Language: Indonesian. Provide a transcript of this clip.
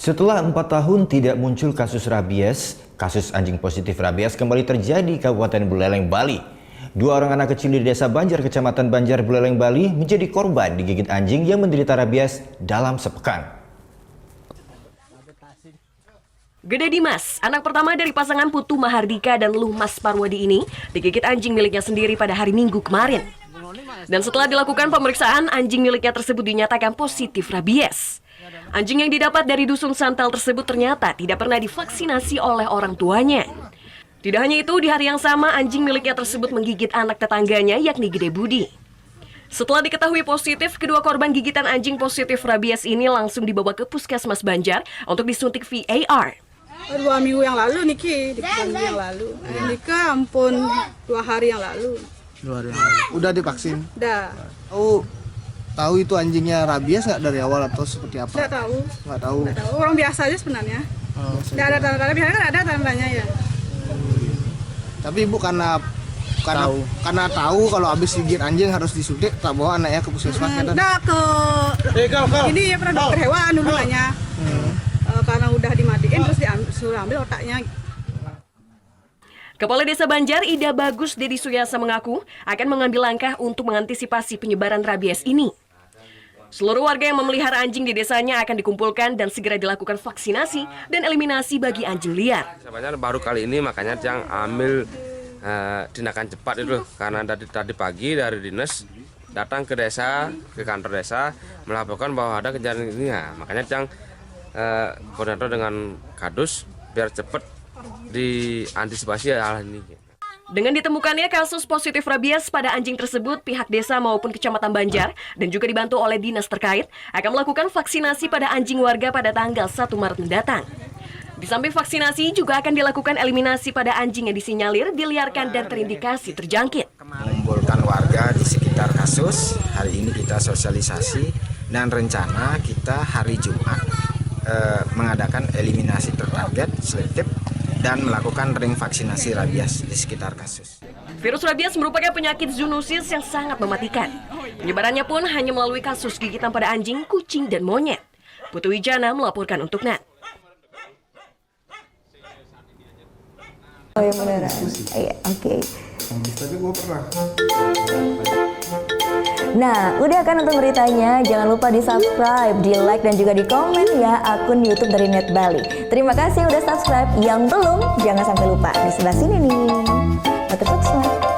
Setelah 4 tahun tidak muncul kasus rabies, kasus anjing positif rabies kembali terjadi di Kabupaten Buleleng, Bali. 2 orang anak kecil di Desa Banjar, Kecamatan Banjar, Buleleng, Bali menjadi korban digigit anjing yang menderita rabies dalam sepekan. Gede Dimas, anak pertama dari pasangan Putu Mahardika dan Luhmas Parwadi ini, digigit anjing miliknya sendiri pada hari Minggu kemarin. Dan setelah dilakukan pemeriksaan, anjing miliknya tersebut dinyatakan positif rabies. Anjing yang didapat dari dusun Santal tersebut ternyata tidak pernah divaksinasi oleh orang tuanya. Tidak hanya itu, di hari yang sama anjing miliknya tersebut menggigit anak tetangganya yakni Gede Budi. Setelah diketahui positif, kedua korban gigitan anjing positif rabies ini langsung dibawa ke Puskesmas Banjar untuk disuntik VAR. 2 minggu yang lalu Niki, 2 minggu yang lalu. Nikah ampun 2 hari yang lalu. 2 hari yang lalu. Udah divaksin? Udah. Tahu itu anjingnya rabies nggak dari awal atau seperti apa? Nggak tahu. Nggak tahu. Nggak tahu. Orang biasa aja sebenarnya. Nggak ada tanda-tanda, biasanya kan ada tandanya ya. Tapi ibu karena tahu kalau habis gigit anjing harus disuntik, tak bawa anaknya ke puskesmas kan? Udah ke ini ya pernah dokter hewan dulu nanya. Karena udah dimatiin terus disuruh ambil otaknya. Kepala Desa Banjar, Ida Bagus Dedi Suyasa mengaku akan mengambil langkah untuk mengantisipasi penyebaran rabies ini. Seluruh warga yang memelihara anjing di desanya akan dikumpulkan dan segera dilakukan vaksinasi dan eliminasi bagi anjing liar. Sebenarnya baru kali ini makanya yang ambil tindakan cepat itu karena tadi pagi dari dinas datang ke desa, ke kantor desa melaporkan bahwa ada kejadian ini ya. Makanya yang koordinator dengan Kadus biar cepat diantisipasi hal ini. Dengan ditemukannya kasus positif rabies pada anjing tersebut, pihak desa maupun Kecamatan Banjar dan juga dibantu oleh dinas terkait akan melakukan vaksinasi pada anjing warga pada tanggal 1 Maret mendatang. Di samping vaksinasi juga akan dilakukan eliminasi pada anjing yang disinyalir diliarkan dan terindikasi terjangkit. Mengumpulkan warga di sekitar kasus, hari ini kita sosialisasi dan rencana kita hari Jumat mengadakan eliminasi tertarget, selektif, dan melakukan ring vaksinasi rabies di sekitar kasus. Virus rabies merupakan penyakit zoonosis yang sangat mematikan. Penyebarannya pun hanya melalui kasus gigitan pada anjing, kucing, dan monyet. Putu Wijana melaporkan untuk NET. Oh ya beneran? Iya, oke. Tapi gue pernah. Nah, udah kan untuk beritanya, jangan lupa di subscribe, di like, dan juga di komen ya akun YouTube dari Net Bali. Terima kasih udah subscribe, yang belum jangan sampai lupa di sebelah sini nih. Subscribe.